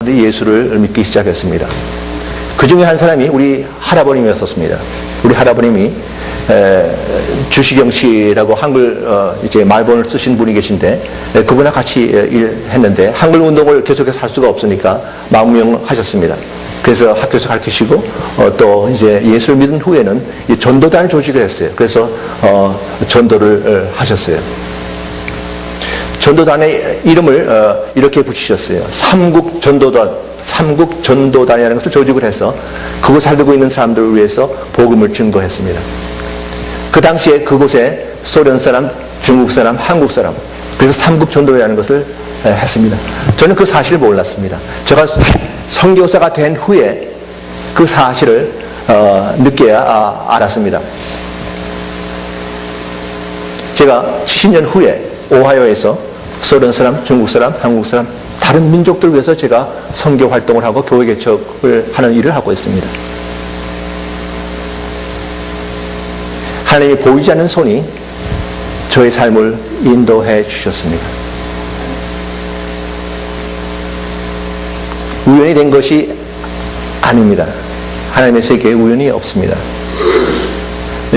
예수를 믿기 시작했습니다. 그 중에 한 사람이 우리 할아버님이었었습니다. 우리 할아버님이 주시경 씨라고 한글 이제 말본을 쓰신 분이 계신데 그분과 같이 일했는데 한글 운동을 계속해서 할 수가 없으니까 망명하셨습니다. 그래서 학교에서 가르치시고 또 이제 예수를 믿은 후에는 전도단을 조직을 했어요. 그래서 전도를 하셨어요. 전도단의 이름을 이렇게 붙이셨어요. 삼국전도단이라는 것을 조직을 해서 그곳 살고 있는 사람들을 위해서 복음을 증거했습니다. 그 당시에 그곳에 소련 사람, 중국 사람, 한국 사람, 그래서 삼국전도라는 것을 했습니다. 저는 그 사실을 몰랐습니다. 제가 선교사가 된 후에 그 사실을 늦게야 알았습니다. 제가 70년 후에 오하이오에서 소련 사람, 중국 사람, 한국 사람, 다른 민족들 위해서 제가 선교 활동을 하고 교회 개척을 하는 일을 하고 있습니다. 하나님이 보이지 않는 손이 저의 삶을 인도해 주셨습니다. 우연이 된 것이 아닙니다. 하나님의 세계에 우연이 없습니다.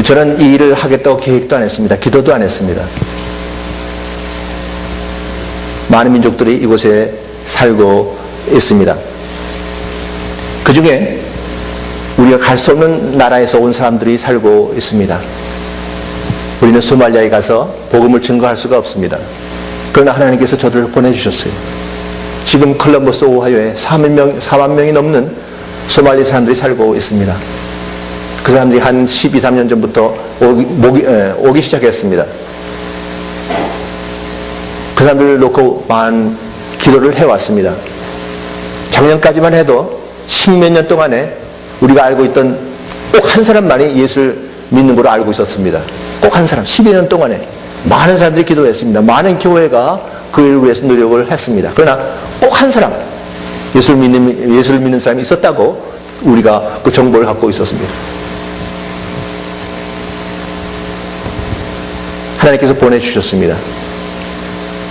저는 이 일을 하겠다고 계획도 안 했습니다. 기도도 안 했습니다. 많은 민족들이 이곳에 살고 있습니다. 그 중에 우리가 갈 수 없는 나라에서 온 사람들이 살고 있습니다. 우리는 소말리아에 가서 복음을 증거할 수가 없습니다. 그러나 하나님께서 저들을 보내주셨어요. 지금 콜럼버스 오하이오에 4만 명이 넘는 소말리 사람들이 살고 있습니다. 그 사람들이 한 12, 13년 전부터 오기 시작했습니다. 그 사람들을 놓고 많은 기도를 해왔습니다. 작년까지만 해도 10몇 년 동안에 우리가 알고 있던 꼭 한 사람만이 예수를 믿는 걸로 알고 있었습니다. 꼭 한 사람, 12년 년 동안에 많은 사람들이 기도했습니다. 많은 교회가 그 일을 위해서 노력을 했습니다. 그러나 꼭 한 사람, 예수를 믿는 사람이 있었다고 우리가 그 정보를 갖고 있었습니다. 하나님께서 보내주셨습니다.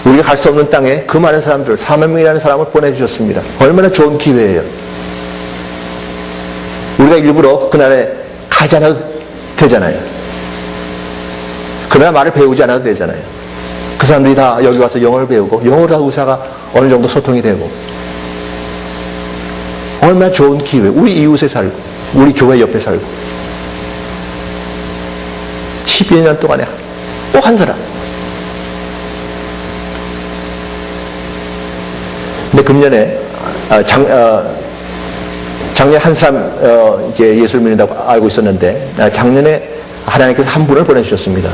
우리가 갈 수 없는 땅에 그 많은 사람들, 4만 명이라는 사람을 보내주셨습니다. 얼마나 좋은 기회예요. 우리가 일부러 그날에 가지 않아도 되잖아요. 그날 말을 배우지 않아도 되잖아요. 그 사람들이 다 여기 와서 영어를 배우고 영어로 하고 의사가 어느 정도 소통이 되고 얼마나 좋은 기회. 우리 이웃에 살고 우리 교회 옆에 살고 12년 동안에 꼭 한 사람. 근데 금년에 작년에 한 사람 이제 예수를 믿는다고 알고 있었는데 작년에 하나님께서 한 분을 보내주셨습니다.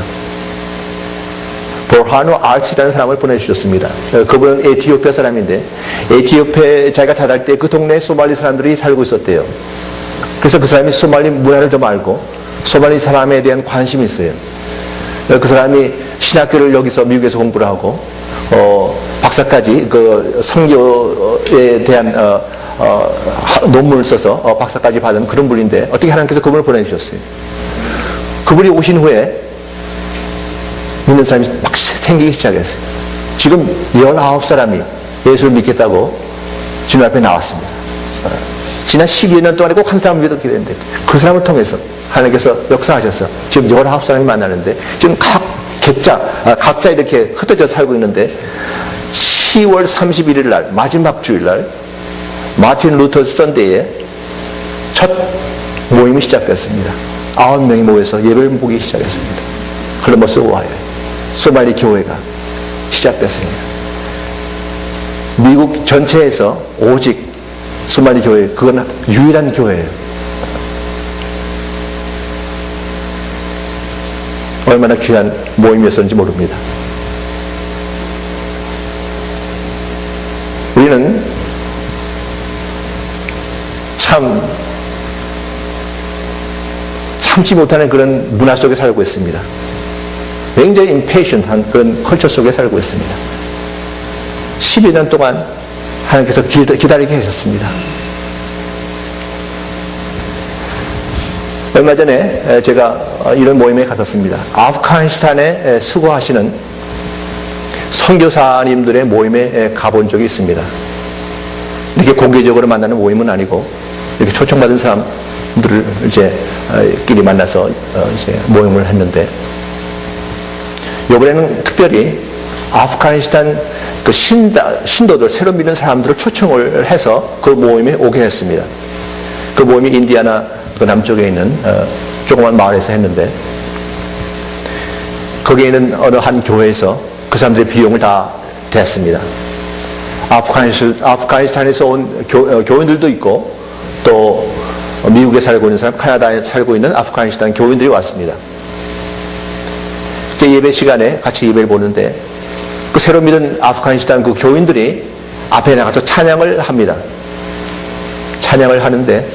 보르하누 알츠라는 사람을 보내주셨습니다. 그분은 에티오피아 사람인데 에티오피아에 자기가 자랄 때 그 동네에 소말리 사람들이 살고 있었대요. 그래서 그 사람이 소말리 문화를 좀 알고 소말리 사람에 대한 관심이 있어요. 그 사람이 신학교를 여기서 미국에서 공부를 하고 박사까지 그 선교에 대한 논문을 써서 박사까지 받은 그런 분인데 어떻게 하나님께서 그분을 보내주셨어요. 그분이 오신 후에 믿는 사람이 막 생기기 시작했어요. 지금 19사람이 예수를 믿겠다고 주님 앞에 나왔습니다. 지난 12년 동안에 꼭 한 사람을 믿었게 되는데 그 사람을 통해서 하나님께서 역사하셔서 지금 19사람이 만나는데 지금 각자 이렇게 흩어져 살고 있는데 10월 31일 날 마지막 주일 날 마틴 루터 선데이에 첫 모임이 시작됐습니다. 9명이 모여서 예배를 보기 시작했습니다. 콜럼버스 오하이오 소말리 교회가 시작됐습니다. 미국 전체에서 오직 소말리 교회, 그건 유일한 교회예요. 얼마나 귀한 모임이었는지 모릅니다. 우리는 참지 못하는 그런 문화 속에 살고 있습니다. 굉장히 impatient한 그런 컬처 속에 살고 있습니다. 12년 동안 하나님께서 기다리게 하셨습니다. 얼마 전에 제가 이런 모임에 갔었습니다. 아프가니스탄에 수고하시는 선교사님들의 모임에 가본 적이 있습니다. 이렇게 공개적으로 만나는 모임은 아니고 이렇게 초청받은 사람들을 이제 끼리 만나서 이제 모임을 했는데, 이번에는 특별히 아프가니스탄 그 신도들, 새로 믿는 사람들을 초청을 해서 그 모임에 오게 했습니다. 그 모임이 인디아나 그 남쪽에 있는 조그만 마을에서 했는데, 거기에 있는 어느 한 교회에서 그 사람들의 비용을 다 댔습니다. 아프가니스탄에서 온 교인들도 있고, 또 미국에 살고 있는 사람, 캐나다에 살고 있는 아프가니스탄 교인들이 왔습니다. 이제 예배 시간에 같이 예배를 보는데, 그 새로 믿은 아프가니스탄 그 교인들이 앞에 나가서 찬양을 합니다. 찬양을 하는데,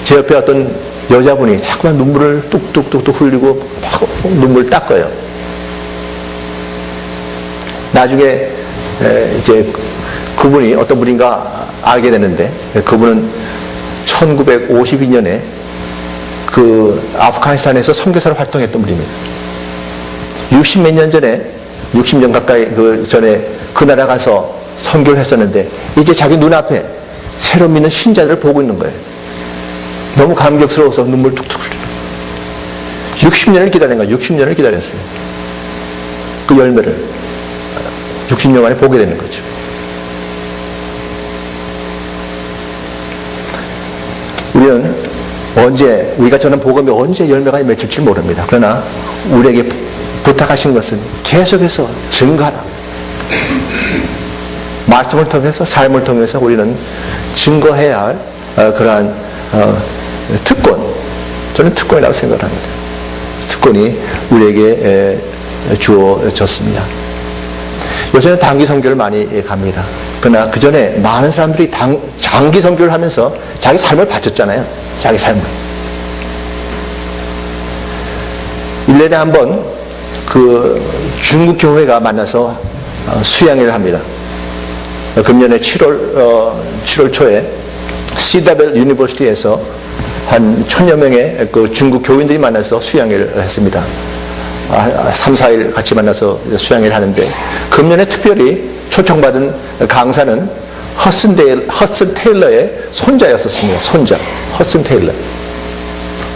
제 옆에 어떤 여자분이 자꾸만 눈물을 뚝뚝뚝뚝 흘리고 막 눈물을 닦아요. 나중에 이제 그분이 어떤 분인가 알게 되는데, 그분은 1952년에 그 아프가니스탄에서 선교사로 활동했던 분입니다. 60몇 년 전에, 60년 가까이 그 전에 그 나라 가서 선교를 했었는데, 이제 자기 눈앞에 새로 믿는 신자들을 보고 있는 거예요. 너무 감격스러워서 눈물 툭툭 흘려요. 60년을 기다린 거예요. 60년을 기다렸어요. 그 열매를 60년 만에 보게 되는 거죠. 우리는 우리가 전한 복음이 언제 열매가 맺힐지 모릅니다. 그러나 우리에게 부탁하신 것은 계속해서 증거하라. 말씀을 통해서, 삶을 통해서 우리는 증거해야 할 그러한 특권, 저는 특권이라고 생각합니다. 특권이 우리에게 주어졌습니다. 요새는 단기 선교를 많이 갑니다. 그러나 그 전에 많은 사람들이 장기 선교를 하면서 자기 삶을 바쳤잖아요. 자기 삶을. 1년에 한 번 그 중국 교회가 만나서 수양회를 합니다. 금년에 7월 초에 시다벨 유니버시티에서 한 1000여 명의 그 중국 교인들이 만나서 수양회를 했습니다. 3, 4일 같이 만나서 수양회를 하는데, 금년에 특별히 초청받은 강사는 허슨 테일러의 손자였었습니다. 손자, 허슨 테일러.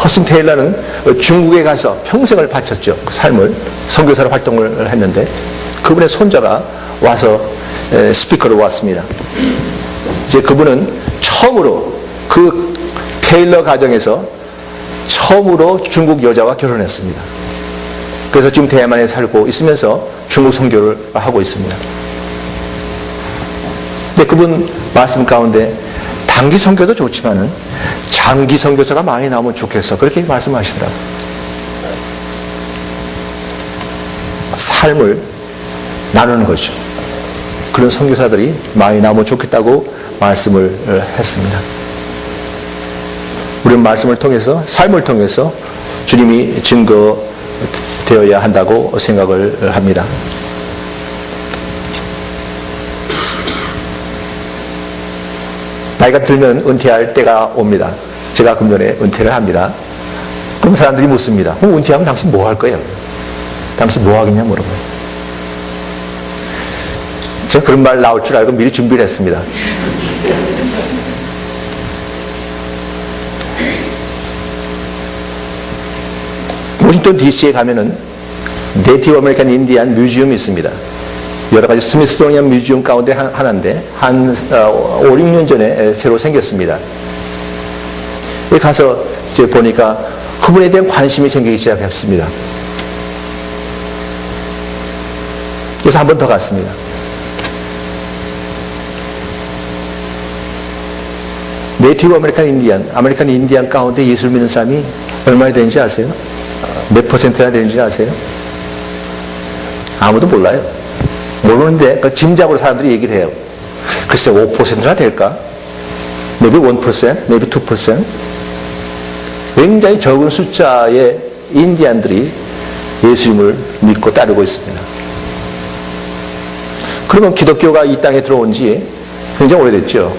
허슨 테일러는 중국에 가서 평생을 바쳤죠. 그 삶을, 선교사로 활동을 했는데, 그분의 손자가 와서 스피커로 왔습니다. 이제 그분은 처음으로 그 테일러 가정에서 처음으로 중국 여자와 결혼했습니다. 그래서 지금 대만에 살고 있으면서 중국 선교를 하고 있습니다. 근데 그분 말씀 가운데 단기 선교도 좋지만은 장기 선교사가 많이 나오면 좋겠어, 그렇게 말씀하시더라고요. 삶을 나누는 거죠. 그런 선교사들이 많이 나오면 좋겠다고 말씀을 했습니다. 우리는 말씀을 통해서, 삶을 통해서 주님이 증거되어야 한다고 생각을 합니다. 나이가 들면 은퇴할 때가 옵니다. 제가 금년에 은퇴를 합니다. 그럼 사람들이 묻습니다. 그럼 은퇴하면 당신 뭐 할 거예요? 당신 뭐 하겠냐 물어봐요. 제가 그런 말 나올 줄 알고 미리 준비를 했습니다. 워싱턴 DC에 가면은 네이티브 아메리칸 인디안 뮤지엄이 있습니다. 여러 가지 스미소니언 뮤지엄 가운데 하나인데, 한 5, 6년 전에 새로 생겼습니다. 여기 가서 이제 보니까 그분에 대한 관심이 생기기 시작했습니다. 그래서 한 번 더 갔습니다. 네이티브 아메리칸 인디안 가운데 예수를 믿는 사람이 얼마나 되는지 아세요? 몇 퍼센트나 되는지 아세요? 아무도 몰라요. 모르는데 그 짐작으로 사람들이 얘기를 해요. 글쎄 5%나 될까? Maybe 1%, maybe 2%. 굉장히 적은 숫자의 인디안들이 예수님을 믿고 따르고 있습니다. 그러면 기독교가 이 땅에 들어온 지 굉장히 오래됐죠.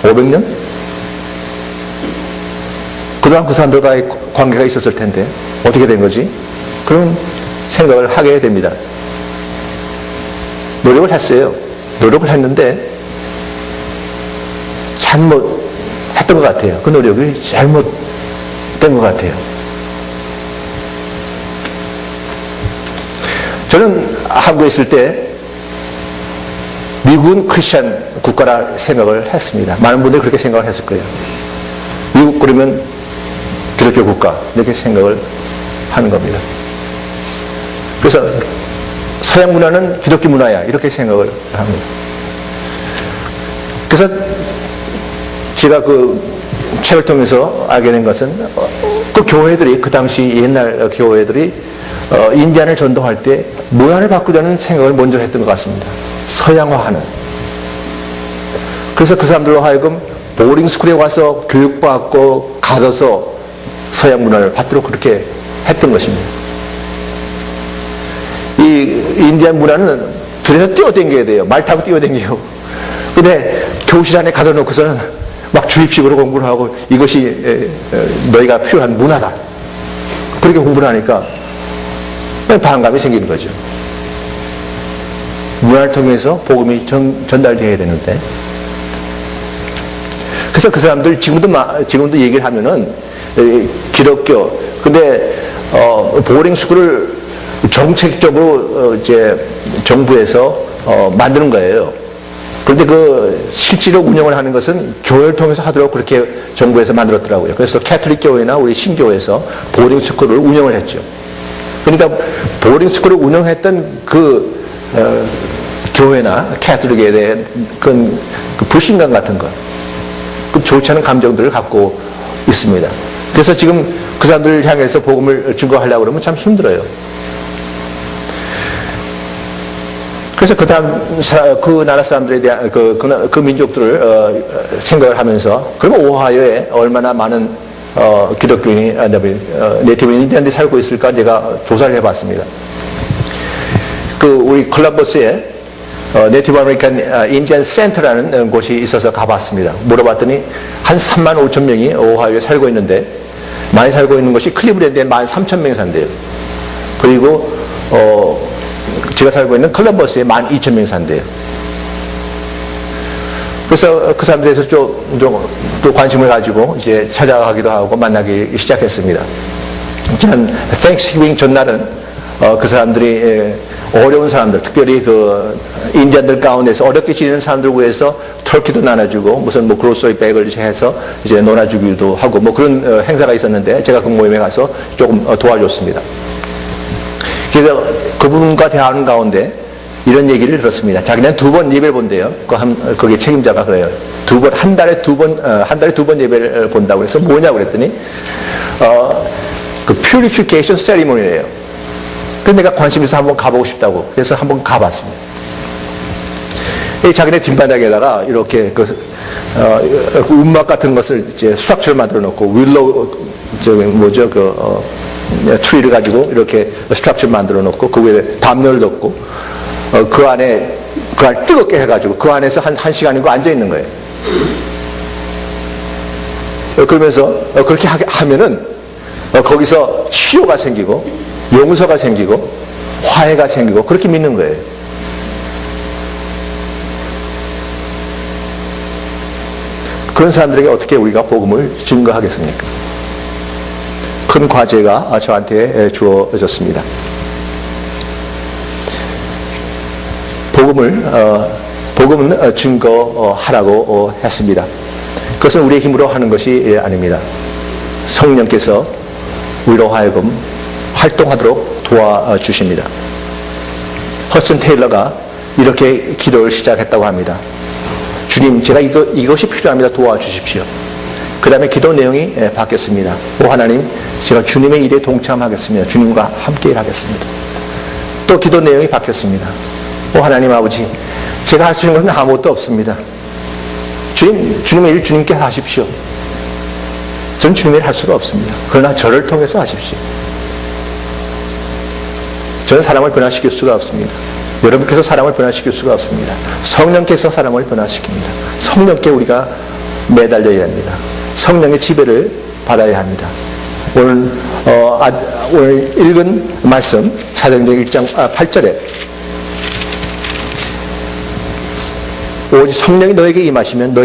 500년? 그동안 그 사람들과의 관계가 있었을 텐데 어떻게 된 거지? 그런 생각을 하게 됩니다. 노력을 했어요. 노력을 했는데 잘못했던 것 같아요. 그 노력이 잘못된 것 같아요. 저는 한국에 있을 때 미국은 크리스찬 국가라 생각을 했습니다. 많은 분들이 그렇게 생각을 했을 거예요. 미국 그러면 기독교 국가 이렇게 생각을 하는 겁니다. 그래서 서양 문화는 기독교 문화야 이렇게 생각을 합니다. 그래서 제가 그 책을 통해서 알게 된 것은 그 교회들이 그 당시 옛날 교회들이 인디안을 전도할 때 문화를 바꾸자는 생각을 먼저 했던 것 같습니다. 서양화하는. 그래서 그 사람들로 하여금 보딩스쿨에 와서 교육받고 가둬서 서양 문화를 받도록 그렇게 했던 것입니다. 이 인디안 문화는 들에서 뛰어댕겨야 돼요. 말 타고 뛰어댕기고. 근데 교실 안에 가둬놓고서는 막 주입식으로 공부를 하고 이것이 너희가 필요한 문화다. 그렇게 공부를 하니까 반감이 생기는 거죠. 문화를 통해서 복음이 전달되어야 되는데. 그래서 그 사람들 지금도 얘기를 하면은 기독교. 근데 보딩스쿨을 정책적으로 이제 정부에서 만드는 거예요. 그런데 그 실제로 운영을 하는 것은 교회를 통해서 하도록 그렇게 정부에서 만들었더라고요. 그래서 캐톨릭 교회나 우리 신교에서 보딩스쿨을 운영을 했죠. 그러니까 보딩스쿨을 운영했던 그 교회나 캐톨릭에 대한 그 불신감 같은 것, 그 좋지 않은 감정들을 갖고 있습니다. 그래서 지금 그 사람들을 향해서 복음을 증거하려고 그러면 참 힘들어요. 그래서 그 나라 사람들에 대한 그 민족들을 생각을 하면서 그러면 오하이오에 얼마나 많은 기독교인이 네이티브 인디언들이 살고 있을까 제가 조사를 해봤습니다. 우리 콜럼버스에 네이티브 아메리칸 인디언 센터라는 곳이 있어서 가봤습니다. 물어봤더니 한 3만 5천 명이 오하이오에 살고 있는데 많이 살고 있는 것이 클리브랜드에 13,000명이 산대요. 그리고 제가 살고 있는 콜럼버스에 12,000명이 산대요. 그래서 그 사람들에서 또 관심을 가지고 이제 찾아가기도 하고 만나기 시작했습니다. 지난 땡스기빙 전날은 그 사람들이 어려운 사람들, 특별히 그 인디언들 가운데서 어렵게 지내는 사람들을 위해서 터키도 나눠주고 무슨 그로서리 백을 해서 이제 놀아주기도 하고 그런 행사가 있었는데 제가 그 모임에 가서 조금 도와줬습니다. 그래서 그분과 대화하는 가운데 이런 얘기를 들었습니다. 자기는 2번 예배를 본대요. 거기 책임자가 그래요. 한 달에 두 번 예배를 본다고 해서 뭐냐고 그랬더니, 그 purification ceremony래요. 그래서 내가 관심 있어서 한번 가보고 싶다고. 그래서 한번 가봤습니다. 자기네 뒷바닥에다가 이렇게 음악 같은 것을 이제 스트럭처를 만들어 놓고, 트리를 가지고 이렇게 스트럭처를 만들어 놓고, 그 위에 담요를 덮고, 그 안에 뜨겁게 해가지고 그 안에서 한 시간이고 앉아 있는 거예요. 그러면서 그렇게 하면은 거기서 치료가 생기고 용서가 생기고 화해가 생기고 그렇게 믿는 거예요. 그런 사람들에게 어떻게 우리가 복음을 증거하겠습니까? 큰 과제가 저한테 주어졌습니다. 복음은 증거하라고 했습니다. 그것은 우리의 힘으로 하는 것이 아닙니다. 성령께서 우리로 하여금 활동하도록 도와주십니다. 허슨 테일러가 이렇게 기도를 시작했다고 합니다. 주님, 제가 이것이 필요합니다. 도와주십시오. 그 다음에 기도 내용이 바뀌었습니다. 오 하나님, 제가 주님의 일에 동참하겠습니다. 주님과 함께 일하겠습니다. 또 기도 내용이 바뀌었습니다. 오 하나님 아버지, 제가 할 수 있는 것은 아무것도 없습니다. 주님의 일 주님께 하십시오. 저는 주님의 일 할 수가 없습니다. 그러나 저를 통해서 하십시오. 저는 사람을 변화시킬 수가 없습니다. 여러분께서 사람을 변화시킬 수가 없습니다. 성령께서 사람을 변화시킵니다. 성령께 우리가 매달려야 합니다. 성령의 지배를 받아야 합니다. 오늘 읽은 말씀 사도행전 1장 8절에 오직 성령이 너에게 임하시면 너희